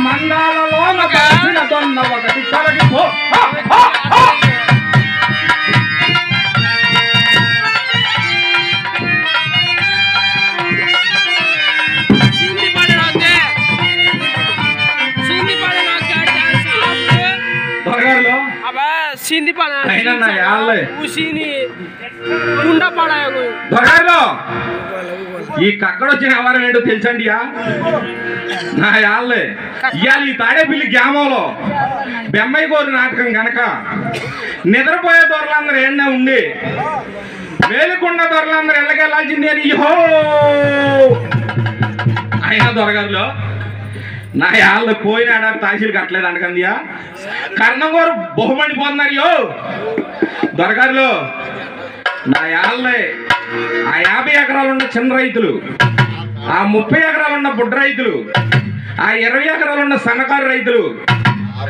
మందాలలో దొన్న ఒకటి తొలగిపో. ఈ కక్కడొచ్చిన వ్యవహారం ఏంటో తెలుసండి. నా యాళ్ళే ఇవాళ ఈ తాడేపల్లి గ్రామంలో బెమ్మాయి కోరి నాటకం గనక నిద్రపోయే దొరలందరూ ఏడనే ఉండి వేలుకొండ దొరలందరూ ఎళ్ళకెళ్ళాల్సింది అని ఇహో అయినా దొరగారులో నా యాళ్ళు పోయినాడ తాసీలు కట్టలేదు అనకందియా. కర్ణంగోరు బహుమండిపోతున్నారు యో దొరగారులో. నా యాళ్ళే ఆ 50 ఎకరాలు ఉన్న చిన్న రైతులు, ఆ 30 ఎకరాలు ఉన్న బుడ్డ రైతులు, ఆ 20 ఎకరాలు ఉన్న సన్నకారు రైతులు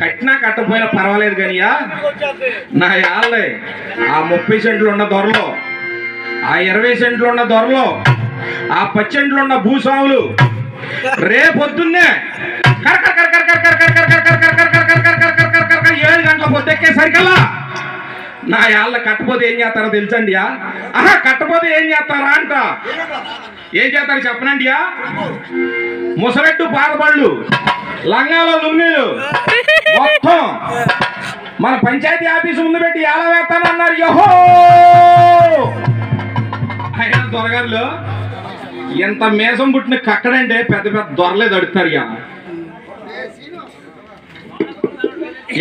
కట్టినా కట్టపోయినా పర్వాలేదు కానియా. నా యాళ్ళే ఆ 30 సెంట్లు ఉన్న దొరలో, ఆ 20 సెంట్లు ఉన్న దొరలో, ఆ 10 సెంట్లు ఉన్న భూస్వాములు రేపొద్దున్నే 7 గంటల పొద్దెక్కేసరికల్లా నా యాళ్ళ కట్టపోతే ఏం చేస్తారో తెలుసండి. కట్టపోతే ఏం చేస్తారా అంట. ఏం చేస్తారు చెప్పనండి. ముసరెట్టు పాదబళ్ళు, లంగాలో లుంగీలు మొత్తం మన పంచాయతీ ఆఫీసు ముందు పెట్టి ఎలా వేస్తానన్నారు. యహో అయినా దొరగారులో ఎంత మేసం పుట్టిన కక్కడంటే పెద్ద పెద్ద దొరలే దడుతారు.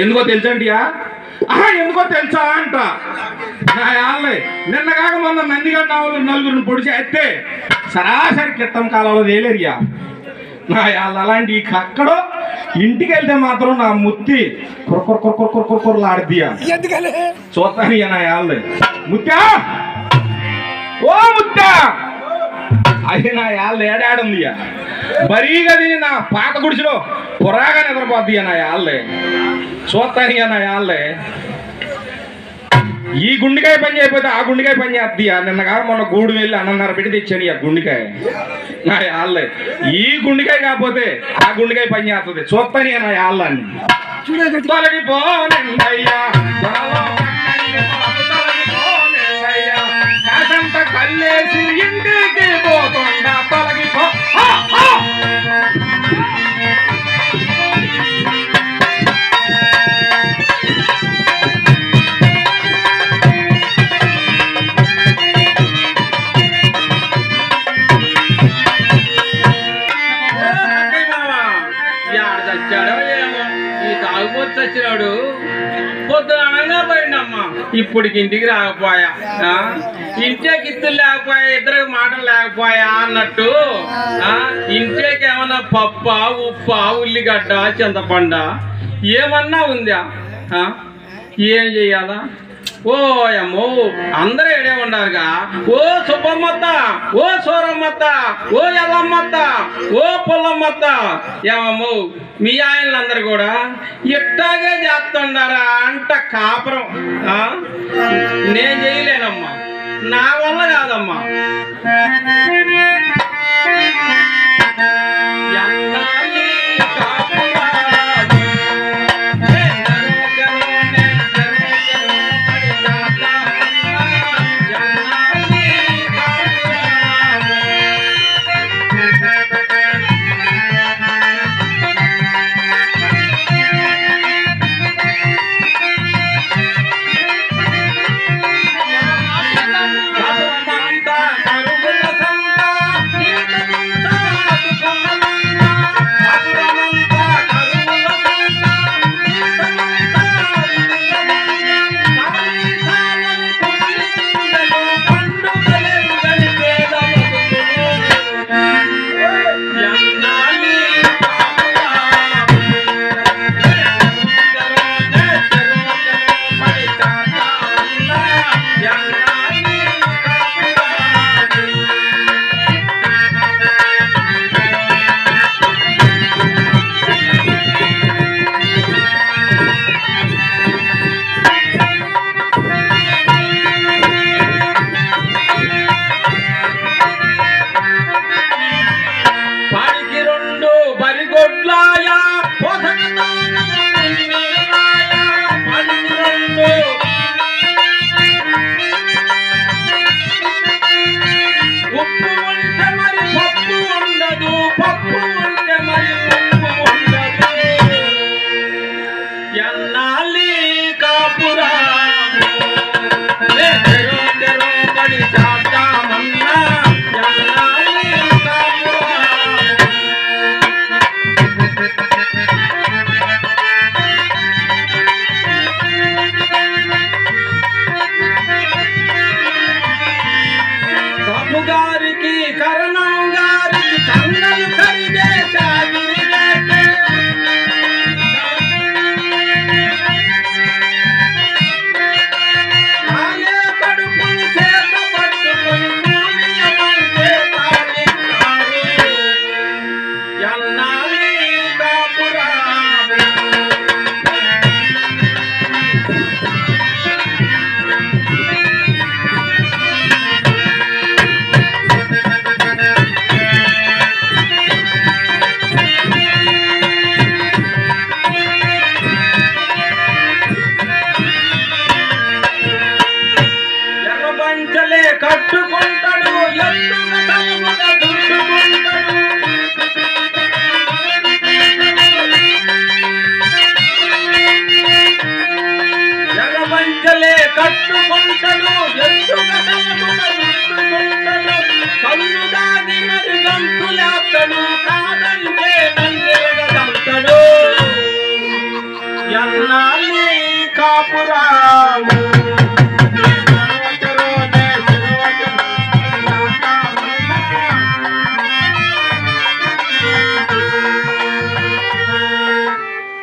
ఎందుకో తెలుసండి. ఎందుకో తెలుసా అంట. నా యాళ్ళే నిన్న కాక మొన్న నందిగడ్డ నలుగురిని పొడిచి అయితే సరాసరి క్రితం కాలంలో తేలేరియా. నా యాళ్ళ అలాంటి కక్కడో ఇంటికి వెళ్తే మాత్రం నా ముత్తి కొరకొరలాడిద్దియా చూస్తాను. నా యాళ్ళే ముత్యా ఓ ముత్యా అది నా యాళ్ళు ఏడాడుంది. మరీగా తిని నా పాత గుడిసిలో పొరాగా నిద్రపోద్ది. నా యాళ్ళే చూస్తాను. నా యాళ్ళే ఈ గుండెకాయ పని చేయకపోతే ఆ గుండెకాయ పని చేద్ది. నిన్న కాక మొన్న గూడు వెళ్ళి అన్నన్నర పెట్టి తెచ్చాను ఆ గుండెకాయ. నా యాళ్ళే ఈ గుండెకాయ కాకపోతే ఆ గుండెకాయ పని చేస్తుంది. చూస్తాను నా యాళ్ళని. తొలగిపోనయ్యా కాసంత కల్లేసి ఇంటికి పోతుండా తొలగిపో. చచ్చినాడు పొద్దున అనగా పోయిండమ్మా. ఇప్పటికి ఇంటికి రాకపోయా, ఇంటికి ఇద్దరు లేకపోయా, ఇద్దరికి మాటలు లేకపోయా అన్నట్టు ఇంటికి ఏమన్నా పప్ప ఉప్ప ఉల్లిగడ్డ చింతపండ ఏమన్నా ఉందా? ఏం చెయ్యాలా? ఓ అమ్మో అందరూ ఏడే ఉండాలిగా. ఓ సుబ్బమ్మత్త, ఓ సూరమ్మత్త, ఓ ఎల్లమ్మత్త, ఓ పుల్లమ్మత్త, ఏమమ్మో మీ ఆయనలందరూ కూడా ఇట్టాగే చేస్తుండారా అంట కాపురం. నేను చేయలేనమ్మా, నా వల్ల కాదమ్మా. కాపురాము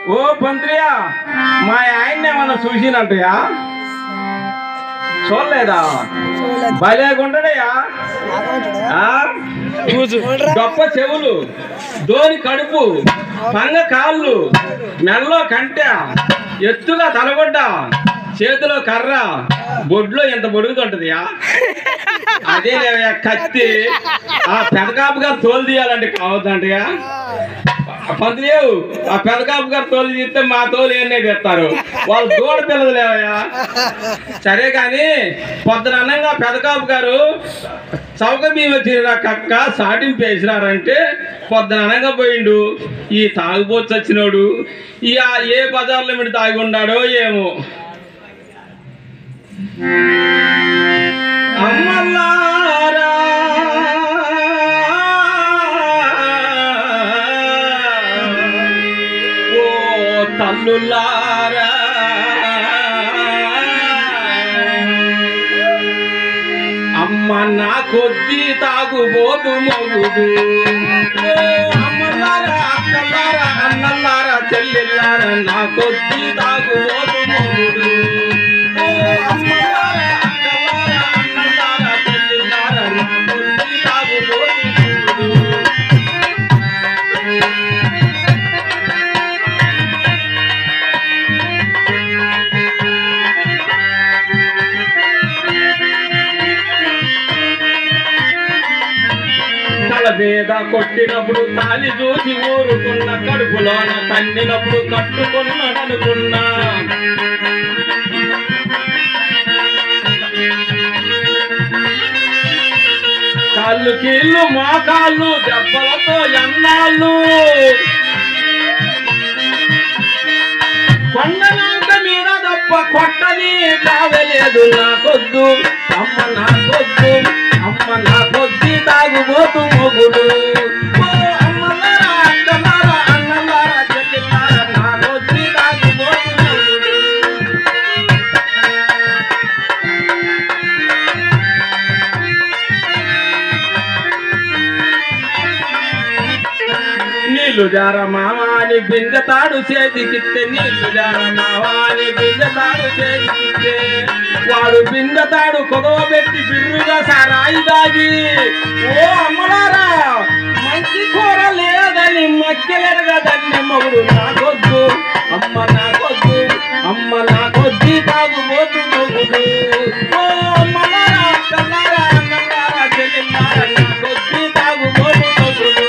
ఓ పంత్రియా మా ఆయన్ని ఏమన్నా చూసినట్టుయా చూడలేదా భలేగుంటాడయ్యా గొప్ప చెవులు దోని కడుపు పంగ కాళ్ళు మెల్లో కంట ఎత్తుగా తలగొడ్డ చేతిలో కర్ర బొడ్లో ఎంత బొడుగుతుంటదియా అదే కత్తి ఆ పెదకాపు గారు తోలు తీయాలంటే కావద్దంటయా పంతులేవు ఆ పెదకాపు గారు తోలు తీస్తే మా తోలు ఏనే తెస్తారు వాళ్ళు దూడ పిల్లలు లేవయా సరే కానీ పొద్దున అన్నంగా పెదకాపు గారు చౌక బియ్యం వచ్చిన కక్క సాటింపు వేసినారంటే పొద్దున అనంగా పోయిండు ఈ తాగుబోతు వచ్చినోడు ఇక ఏ బజార్లో మీరు తాగి ఉన్నాడో ఏమో అమ్మల్లారా ఓ తల్లులారా అమ్మ నా కొద్ది తాగుబోతు మొగుడు అమ్మలారా అక్కలారా అన్నలారా చెల్లెల్లారా నా కొద్ది తాగుబోతు మొగుడు అమ్మలారా అక్కలారా అన్నలారా చెల్లెల్లారా నా కొద్ది తాగుబోతు మొగుడు మీద కొట్టినప్పుడు తాలి చూసి ఊరుకున్న కడుపులోన తన్నినప్పుడు కట్టుకున్నాడనుకున్నా కాళ్ళు కీళ్ళు మోకాళ్ళు దెబ్బలతో ఎన్నాళ్ళు కొండనాక మీద తప్ప కొట్టని తాగలేదు నాకొద్దు అమ్మ నాకొద్దు అమ్మ నా కొద్ది తాగుబోతు మొగుడు అమ్మలారా అక్కలారా అన్నలారా చెల్లిలారా నా కొద్ది తాగుబోతు మొగుడు నీళ్లు జార మావాని బిందతాడు చేతికిస్తే నీళ్లు జార మావాని బిందతాడు చేతికిస్తే వాడు బిందతాడు కొదవ పెట్టి బిర్రుగా సారాయి దాగి ఓ అమ్మలారా మంచి కూర లేదని మక్కెలెరగదని మొగుడు నాకొద్దు అమ్మ నాకొద్దు అమ్మ నాకొద్ది తాగుబోతు మొగుడు ఓ అమ్మలారా అక్కలారా అన్నలారా చెల్లిలారా నాకొద్ది తాగుబోతు మొగుడు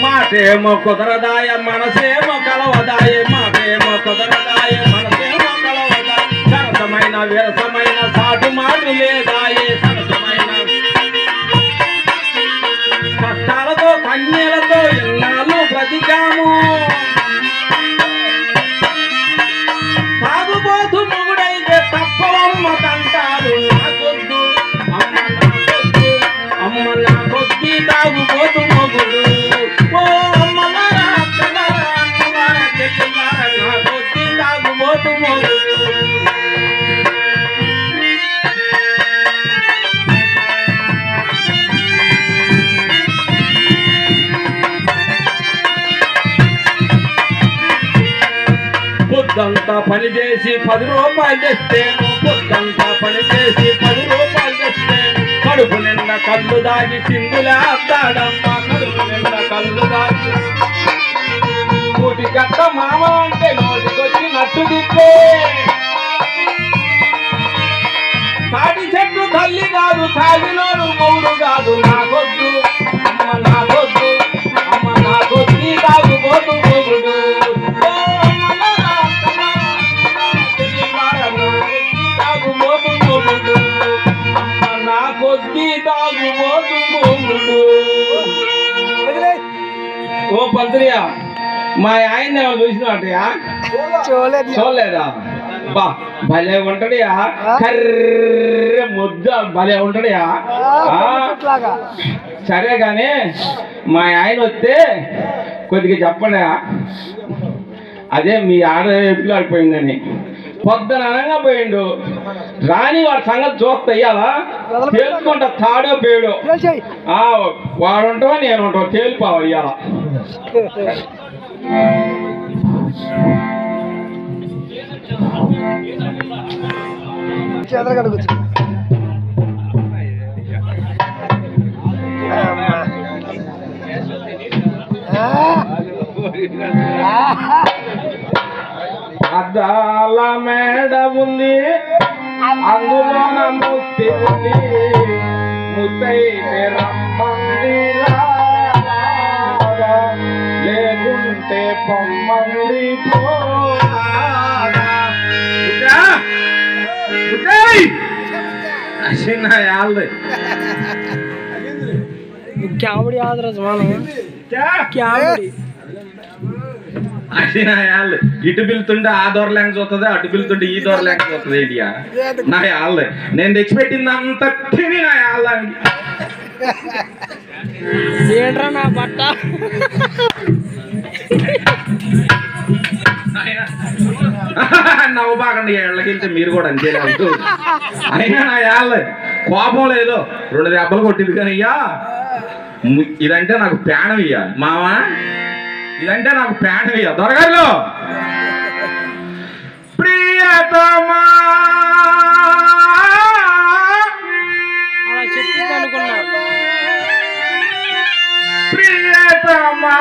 మాటేమో కుదరదాయ మనసేమో కలవదాయ మాటేమో కుదరదాయ మనసేమో కలవదాయ సరసమైన విరసమైన సాటు మాటు లేదాయే సరసమైన కష్టాలతో కన్యలతో ఎన్నాళ్ళు బ్రతికాము తాగుబోతు మొగుడైతే తప్పవమ్మ తంటారు నాకొద్దు అమ్మ నాకొద్దు అమ్మ నాకొద్ది తాగుబోతు మొగుడు పొద్దంతా పని చేసి 10 రూపాయలు తెస్తేను పొద్దంతా పని చేసి 10 రూపాయలు తెస్తేను కడుపు నిండా కళ్ళు దాగి చిందులేస్తాడమ్మా కడుపు నిండా కళ్ళు దాగి కోటి గట్ట మామ అంటే నోటికొచ్చినట్టు దిప్పే తాటి చెట్టు తల్లి కాదు తాగినోడు మౌడు కాదు నాకొద్దు అమ్మ నాకొద్దు అమ్మ నాకొద్ది తాగుబోతు మొగుడు తాగుబోతు మొగుడు అమ్మ నాకొద్ది తాగుబోతు మొగుడు ఓ పంతురియా మా ఆయన చూసినట్టయా చూడలేదా అబ్బా భలే ఉంటాడుయా, కర్రె ముద్ద భలే ఉంటాడుయా. సరే కానీ మా ఆయన వస్తే కొద్దిగా చెప్పండి, అదే మీ ఆడ ఎప్పుడు ఆడిపోయిందని. పొద్దున అనగా పోయిండు, రాని వాడి సంగతి చూస్తా ఇయ్యాలా తేల్చుకుంటా, తాడో పేడో వాడు ఉంటావా నేను ఉంటావా తేలిపోవా ఇయ్యాల. అద్దాల మేడ ఉంది, అందులో ముత్తి ఉంది, ముత్తైతే రమ్మంది లేకుంటే పొమ్మంది ఇటు పిలుతుంటే ఆ దూర లేక చూస్తుంది, అటు పిలుతుంటే ఈ దూర లేక చూస్తుంది. ఏంటియా నా యాళ్ళ నేను తెచ్చిపెట్టింది అంత తిని నా యాళ్ళ ఏంట్రా నా బట్ట నవ్వు బాగండి, ఏళ్ళకెళ్తే మీరు కూడా అంతేలేదు. అయినా నా యాళ్ళ కోపం లేదు, 2 దెబ్బలు కొట్టింది కానీ అయ్యా ఇదంటే నాకు ప్రాణం ఇయ్యా మావా, ఇదంటే నాకు ప్రాణం ఇయ్యా. దొరగారు ప్రియతమా చెప్పింది అనుకున్నా, ప్రియతమా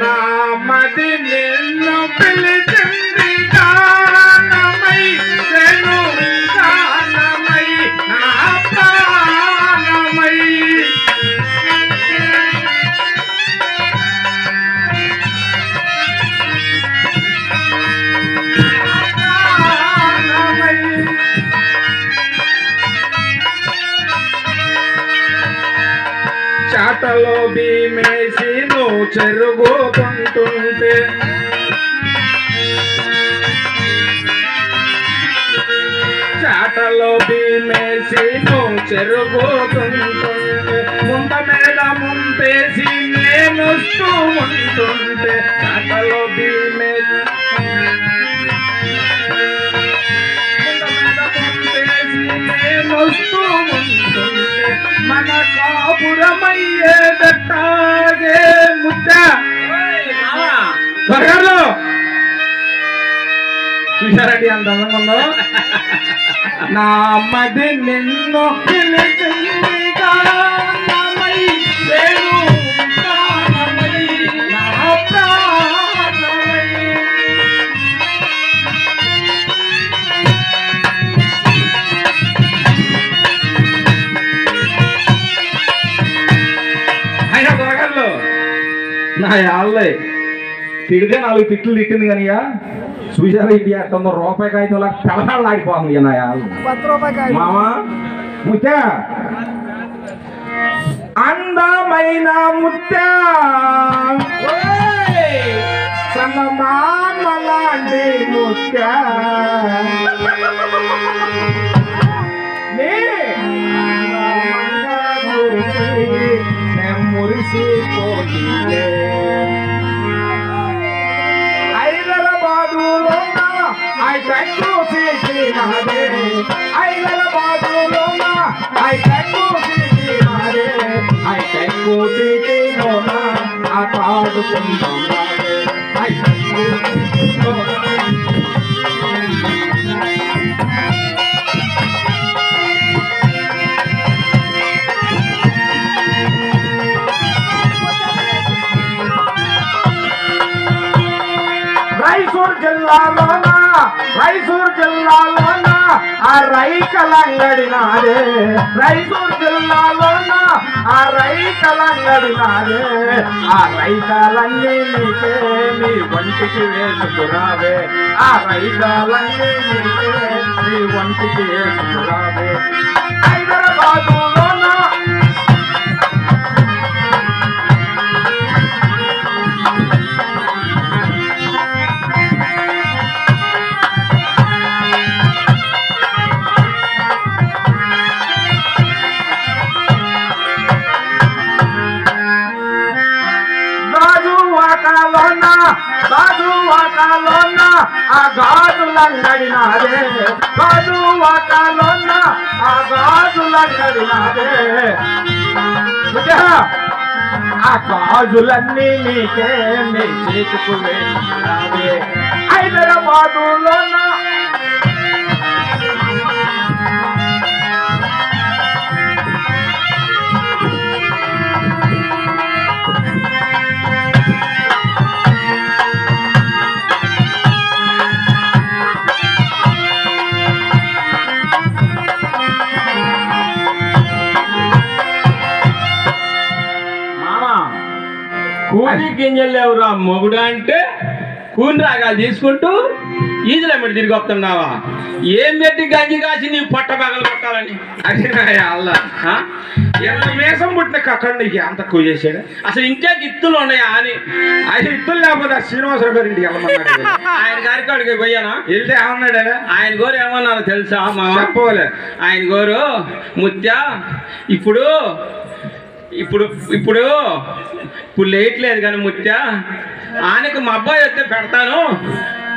నా మది నిన్ను పిలిచింది గానమై, నేను గానమై నా ప్రాణమై. చాటలో భీమేసి నువ్వు చెరుగుకుంటుంటే, చాటలో భీమేసి నువ్వు చెరుగుతుంటుంటే, ముంత మీద ముంపేసి నేను ఉంటుంటే, చాటలో భీమేసి నేను ఉంటుంటే, మన కాపురమయ్యేదట్టాగే ముద్ద త్వరగారు చూశారండి అంత అందంగా ఉందో. నా మది నిన్ను పిలిచింది గానమై, నేను గానమై నా ప్రాణమై. అయినా త్వరగారు నా యాళ్ళే తిడితే 4 తిట్లు తిట్టింది కానీయా, చూసారా ఇది అట్లా రూపాయి కాగితంలా కలహాలు ఆడిపోతుంది నా యాళ్ళు. మామా ముత్త అందమైన ముత్త సన్నమామలాంటి ముత్త మురిసిపోతుందే. హైదరాబాదులో ఐటెక్కు చేసినాదే, హైదరాబాదులో ఐటెక్కు చేసినాదే, ఐటెక్కు చేసినోనా ఆటాడుకుందాం ఐటెక్కు రైసూర్ జిల్లాలోన ఆ రైకలంగడి నాదే, రైసూర్ జిల్లాలోన ఆ రైకలంగడి నాదే, ఆ రైకాలన్నీ నీకే నీ వంటికి వేసుకురావే, ఆ రైకాలన్నీ నీకే నీ వంటికి వేసుకురావే. హైదరాబాదులోన వాకాలోన ఆ గాజులంగడి నాదే గాజు వాకాలోన ఆ గాజులంగడి నాదే ఆ గాజులన్నీ నీకే నీ చేతుకు వేసినావే హైదరాబాదులోన కూలి గింజలు లేవురా మొగుడు అంటే కూని రాగాలు తీసుకుంటూ ఈజీలో మీరు తిరిగి వస్తున్నావా? ఏం పెట్టి గంజి కాసి నీ పొట్ట పగలు కొట్టాలని అది అల్లా ఏమైనా మేసం పుట్టిన కక్కడ నీకు అంత ఎక్కువ చేసాడు. అసలు ఇంకే ఇత్తులు ఉన్నాయా అని ఆయన ఇత్తులు లేకపోతే ఆ శ్రీనివాసరావు గారి ఇంటికి వెళ్ళమన్నాడు. ఆయన గారి కాడికి పోయానా? వెళ్తే ఏమన్నాడా? ఆయన గోరు ఏమన్నారు తెలుసా? మా చెప్పలే. ఆయన గోరు ముత్య ఇప్పుడు ఇప్పుడు ఇప్పుడు ఇప్పుడు లేట్లేదు కానీ ముత్య ఆయనకు మా అబ్బాయి వస్తే పెడతాను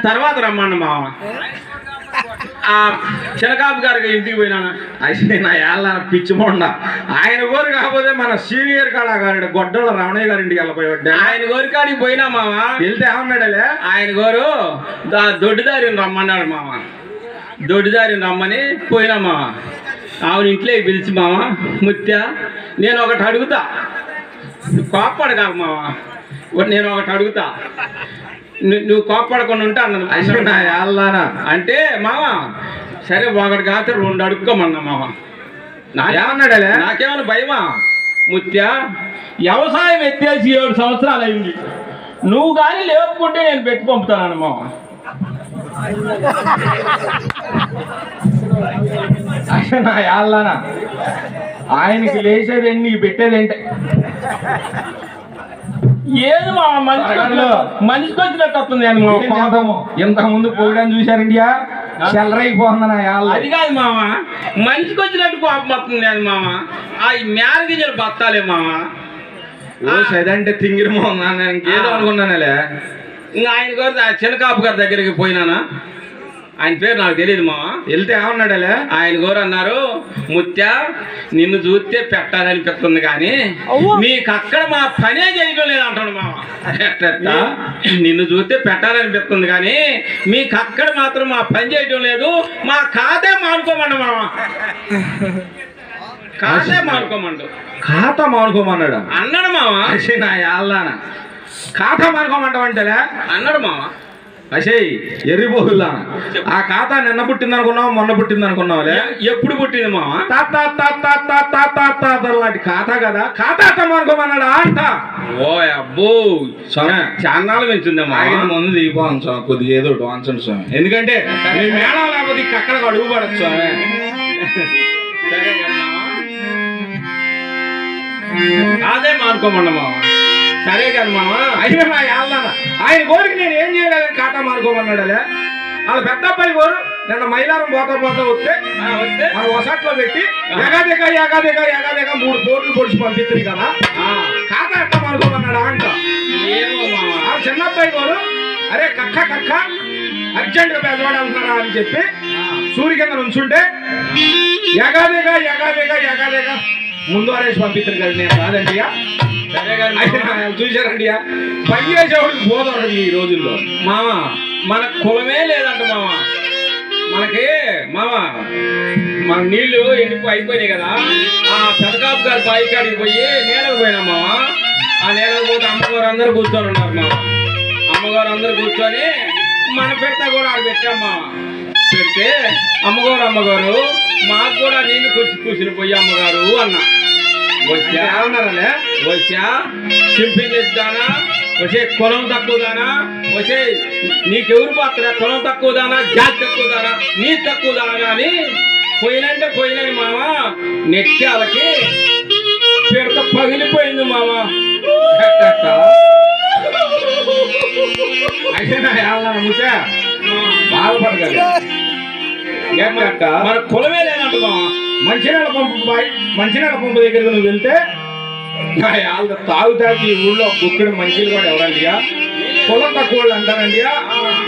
తర్వాత రమ్మన్న మామ. ఆ చిలకాపు గారికి ఇంటికి పోయినాను. అయితే నా ఏళ్ళ పిచ్చి మొండ ఆయన గోరు కాకపోతే మన సీనియర్ కళాకారుడు గొడ్డల రమణయ్య గారి ఇంటికి వెళ్ళిపోయాడు. ఆయన గోరి కాడికి పోయినా మామ. వెళ్తే ఏమన్నాడలే? ఆయన గోరు దొడ్డిదారిని రమ్మన్నాడు మామ. దొడ్డిదారిని రమ్మని పోయినా మామ. ఆవిడ ఇంట్లోకి పిలిచి మామ ముత్య నేను ఒకటి అడుగుతా, కోప్పడు కాదు మామ, నేను ఒకటి అడుగుతా, నువ్వు కోప్పడకుండా ఉంటే అన్నది. అంటే మామ సరే ఒకటి కాదు రెండు అడుక్కోమన్నా మామ. ఏమన్నాడలే? నాకేమన్నా భయమా ముత్య? వ్యవసాయం ఎత్తేసి 7 సంవత్సరాలు అయింది, నువ్వు కానీ లేపుకుంటే నేను పెట్టి పంపుతాను మామ. నా యాళ్ళనా ఆయనకి లేచేదేంటి నీకు పెట్టేదేంటి? ఏది మా మనిషికి వచ్చినట్టు వస్తుంది అని మా పాదము ఇంతకు ముందు పోయడానికి చూశారండి చెల్లరైపోతుంది నా యాళ్ళ. అది కాదు మామ, మనిషికి వచ్చినట్టు కోపం వస్తుంది అని మామ. ఆ మేర గింజలు బత్తాలే మామ. అదంటే తింగిరమో ఇంకేదో అనుకున్నానులే. ఇంకా ఆయన గారు చిన్నకాపు గారి దగ్గరికి పోయినానా, ఆయన పేరు నాకు తెలియదు మామ. వెళ్తే ఏమన్నాడలే? ఆయన గోరు అన్నారు ముత్య నిన్ను చూస్తే పెట్టాలనిపిస్తుంది కానీ మీకు అక్కడ మా పనే చేయడం లేదు అంటాడు మామ. నిన్ను చూస్తే పెట్టాలనిపిస్తుంది కానీ మీకు అక్కడ మాత్రం మా పని చేయడం లేదు, మా ఖాతా మానుకోమండు మామ. ఖాతా మానుకోమండు. ఖాతా మానుకోమన్నాడు అన్నాడు మామ. నా యాళ్ళన ఖాతా మానుకోమంటావంటలే అన్నాడు మామ. అసేయ్ ఎర్రిపోగుల్లా ఆ ఖాతా నిన్న పుట్టింది అనుకున్నావు, మొన్న పుట్టింది అనుకున్నావులే. ఎప్పుడు పుట్టింది మామ? లాంటి ఖాతా కదా, ఖాతా అనుకోమన్నాడా అంట. ఓ అబ్బో చాన్నాళ్ళు పెంచుందమ్మా. ఆయన ముందు దిగిపోను స్వామి, కొద్దిగా ఏదో వాంచండి స్వామి, ఎందుకంటే మేడం లేకపోతే అక్కడ అడుగు పడచ్చు స్వామి. సరే అదే మానుకోమన్నా. సరే కదా మామ. అయినా నా యాళ్ళన ఆయన కోరికి నేను ఏం చేయలేదని ఖాతా మానుకోమన్నాడలే. వాళ్ళ పెద్ద అబ్బాయి కోరు నిన్న మైలారం పోతా వస్తే మన వసట్లో పెట్టి ఎగాదిగ 3 కోట్లు పొడిచి పంపిస్తుంది కదా, ఖాతా ఎట్లా మానుకోమన్నాడా అంట. ఆ చిన్న అబ్బాయి కోరు అరే కక్క అర్జెంట్ గా పెద్దవాడంటున్నారా అని చెప్పి సూర్య కింద నుంచుంటే ఎగాదిగ ముందు వారేసి పంపిస్తారు కదా, నేను కాదండి. చూశారండి పని చేసేవాడికి పోతాడు ఈ రోజుల్లో మామ. మన కులమే లేదంట మామ. మనకి మామ మన నీళ్లు అయిపోయినాయి కదా, ఆ పెదకాపు గారి బావి కాడికి పోయి నేలకు పోయినా మామ. ఆ నేలకు పోతే అమ్మగారు అందరూ కూర్చొని ఉన్నారు మామ. అమ్మగారు అందరూ కూర్చొని మన పెట్ట కూడా ఆడ పెట్టాం మామ. పెడితే అమ్మగారు మాకు కూడా నీళ్లు కూర్చుని పోయి అమ్మగారు అన్న. వచ్చా సింపింగ్ ఇద్దానా, వచ్చే కులం తక్కువదానా, వచ్చే నీకెవరు పాత్ర కులం తక్కువదానా, జాతి తక్కువదానా, నీ తక్కువదానా కానీ పోయినంటే పోయినని మామ. నెట్టాలకి పెడత పగిలిపోయింది మామ. అయితే బాధపడగలి మన కులమే లేదంట మామ. మంచినీళ్ళ పంపు దగ్గరికి నువ్వు వెళ్తే నా వాళ్ళ తాగుతాకి ఈ ఊళ్ళో బుక్కుడు మంచిలు కూడా ఎవరండియా పొలం తక్కువ వాళ్ళు అంటారండి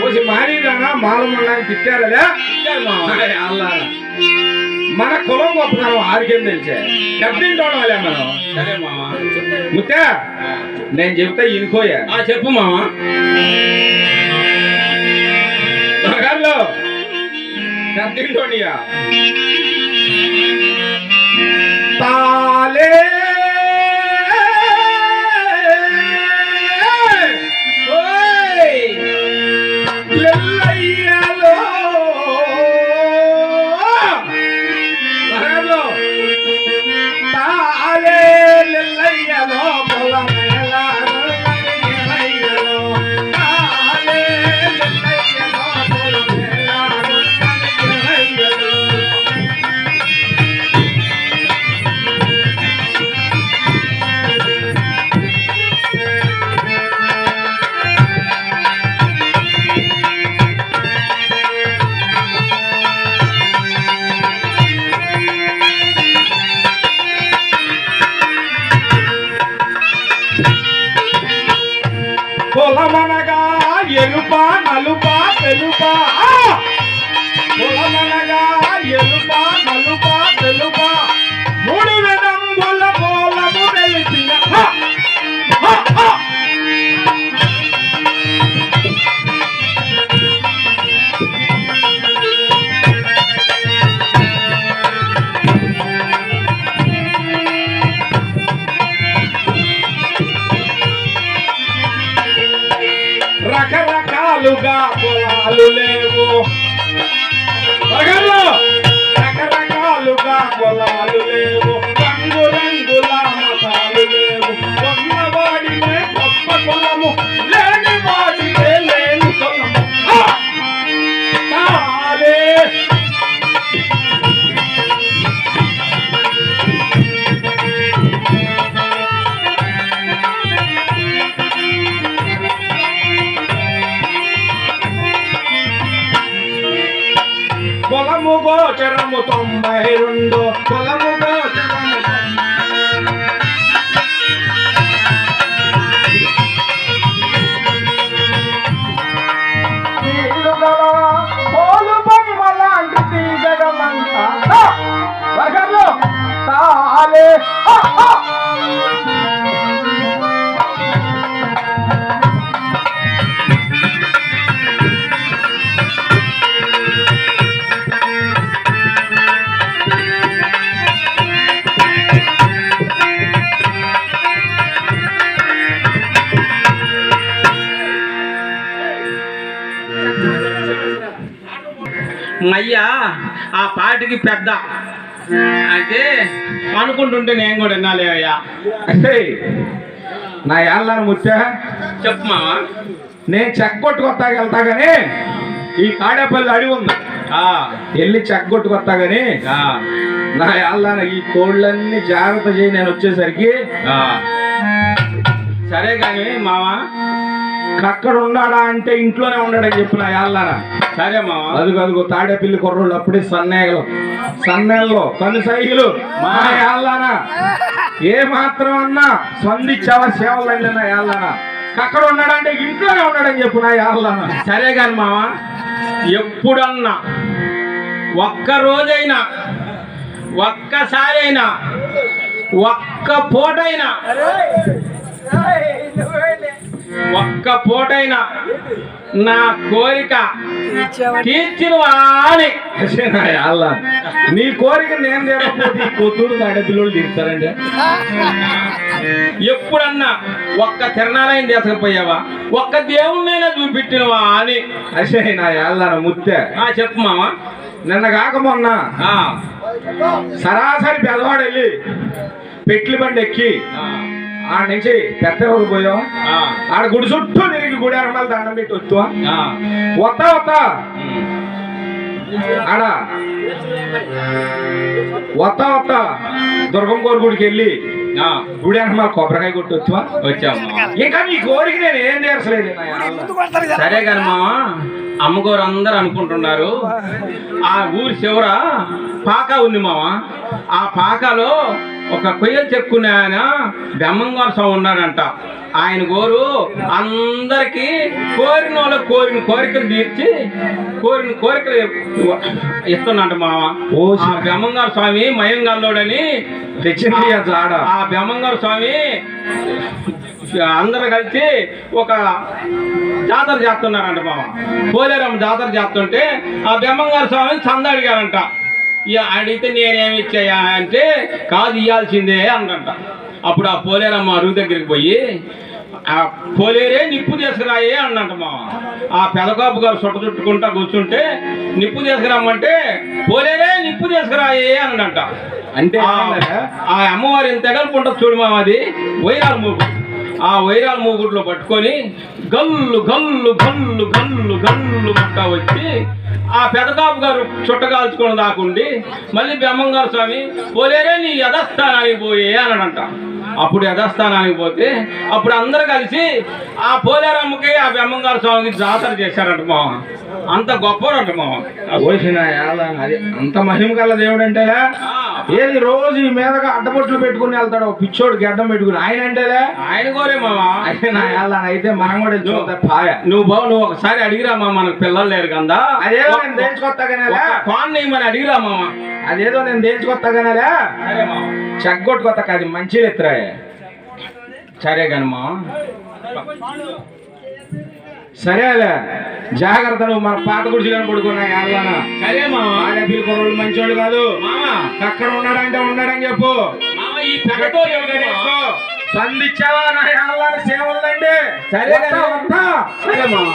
కొంచెం మారీగానా మాలమన్నాన్ని తిట్టారలే వాళ్ళ మన కులం గొప్పతనం ఆరికేం తెలిసే దెబ్బతింటోడం వాళ్ళే మనం. సరే మామ. ముత్తే నేను చెప్తా ఇనుకోయా. చెప్పు మామ. దొరగారులో దెబ్బతింటోనియా తాలే పొలమనగా ఎరుపా నలుపా తెలుపా పొలమనగా ఎరుపా నలుపా తెలుపా మూడు విధంబుల మూలము వెలిసిన రకరకాలుగా పొలాలు లేవు రకరకాలుగా పొలాలు లేవు రంగు రంగుల మతాలు లేవు ఉన్నవాడినే గొప్ప కులము లేని వాడినే లేని కులము తాలే పొలము గోచరము 92 పొలము గోచరము పోలు బొమ్మ లాంటి జగమంతా తాలే అయ్యా ఆ పాటికి పెద్ద అయితే అనుకుంటుంటే నేను కూడా వినాలి అయ్యా. అంటే నా ఏళ్ళని ముచ్చా చెప్పు మామ. నేను చెక్కొట్టుకొత్తాకి వెళ్తా గానీ ఈ తాడేపల్లి అడివి ఉంది వెళ్ళి చెక్కొట్టుకొత్తా గానీ నా ఏళ్ళని ఈ కోళ్ళన్నీ జాగ్రత్త చేయి నేను వచ్చేసరికి. సరే కానీ మామ అక్కడ ఉన్నాడా అంటే ఇంట్లోనే ఉన్నాడని చెప్పు నా ఏళ్ళన. సరే మామ. అదుగో తాడేపల్లి కుర్రోళ్ళు అప్పుడే సన్నేళ్ళు కన్ను సైగులు మా ఏళ్ళన ఏ మాత్రం అన్నా స్పందించావా సేవలండి నా ఏళ్ళన. అక్కడ ఉన్నాడంటే ఇంట్లోనే ఉన్నాడని చెప్పు నా ఏళ్ళన. సరే కానీ మామ ఎప్పుడన్నా ఒక్క రోజైనా ఒక్కసారైనా ఒక్క పూటైనా నా కోరిక తీర్చినవా అని. నీ కోరిక నేను తీరకపోతే కూతురు తాడేపిల్లలు తీరుతారండి. ఎప్పుడన్నా ఒక్క తిరణాలయం తీసుకుపోయావా ఒక్క దేవుణ్ణైనా చూపెట్టినవా అని. అసే నా ఏళ్ళ ముత్తే చెప్పు మామ. నిన్న కాక మొన్న సరాసరి పెదవాడు వెళ్ళి పెట్లి బండి ఎక్కి ఆడ నుంచి పెద్ద ఊరు పోయాం. ఆడ గుడి చుట్టూ తిరిగి గుడి అరమాలు దండం పెట్టి వస్తా ఆడ వస్తా దుర్గం కోరు గుడికి వెళ్ళి గుడి అరమాలు కొబ్బరికాయ కొట్టి వచ్చాము. ఇంకా నీ కోరిక నేను ఏం తీర్చలేదు. సరే కానీ మామ అమ్మగారు అందరు అనుకుంటున్నారు ఆ ఊరి చివర పాక ఉంది మామ. ఆ పాకలో ఒక కొయ్యలు చెక్కునే ఆయన బ్రహ్మంగారు స్వామి ఉన్నాడంట. ఆయన గోరు అందరికీ కోరిన వాళ్ళకి కోరిన కోరికలు తీర్చి కోరిన కోరికలు ఇస్తున్నట్ట మామ. ఆ బ్రహ్మంగారు స్వామి మయంగాల్లోడని తెచ్చింది ఆ బ్రహ్మంగారు స్వామి అందరూ కలిసి ఒక జాతర చేస్తున్నారంట మామ. పోలేరమ్మ జాతర చేస్తుంటే ఆ బ్రహ్మంగారు స్వామిని చంద అడిగారంట. అడిగితే నేనేమి ఇచ్చాయా అంటే కాదు ఇవ్వాల్సిందే అందంట. అప్పుడు ఆ పోలేరమ్మ అరుగు దగ్గరికి పోయి ఆ పోలేరే నిప్పు తీసుకురాయే అన్నంట మామ. ఆ పెదకాపు గారు చుట్ట చుట్టుకుంటా కూర్చుంటే నిప్పు తీసుకురమ్మంటే పోలేరే నిప్పు తీసుకురాయే అన్నంట. అంటే ఆ అమ్మవారి ఎంత ఎగలుపుంటుంది చూడు మామ, అది వైరాల మూగుడు. ఆ వైరాల మూగుట్లో పట్టుకొని గల్లు గల్లు గల్లు గల్లు గల్లు మంట వచ్చి ఆ పెదకాపు గారు చుట్టగాల్చుకొని దాకుండి మళ్ళీ బ్రహ్మంగారు స్వామి పోలేరే నీ యథస్థానానికి పోయే అనంట. అప్పుడు యథస్థానానికి పోతే అప్పుడు అందరు కలిసి ఆ పోలేరమ్మకి ఆ బ్రహ్మంగారు స్వామికి జాతర చేశారంట మామ. అంత గొప్పరంట మామ. పోసిన అది అంత మహిమ గల దేవుడు అంటేలా ఏది రోజు ఈ మీదగా అడ్డబొట్లు పెట్టుకుని వెళ్తాడు పిచ్చోడు గడ్డం పెట్టుకుని ఆయన అంటేలే ఆయన కోరే మామ. అయితే నా అయితే మనం కూడా చూద్దాం. నువ్వు ఒకసారి అడిగిరా మామ, మనకు పిల్లలు లేరు కదా. అదేదో నేను తేల్చుకొస్తాగానే పాన్ నెయ్యమని అడిగిరా మామ. అదేదో నేను తేల్చుకొస్తాగానే చెగ్గొట్టుకొత్త కాదు మంచిగా ఎత్తురా. సరే కానీ మామ. సరేలే జాగ్రత్త. నువ్వు మన పాత గుడిచిలో పడుకున్నాయి యాళ్ళనా. సరే మామ. ఆడపిల్ల కుర్రోళ్ళు మంచోళ్ళు కాదు మామ. అక్కడ ఉన్నాడంటే ఉన్నాడని చెప్పు. ఈ పెద్దతో సంధిచ్చావా నా యాళ్ళని సేవలండి. సరే సరే మామ.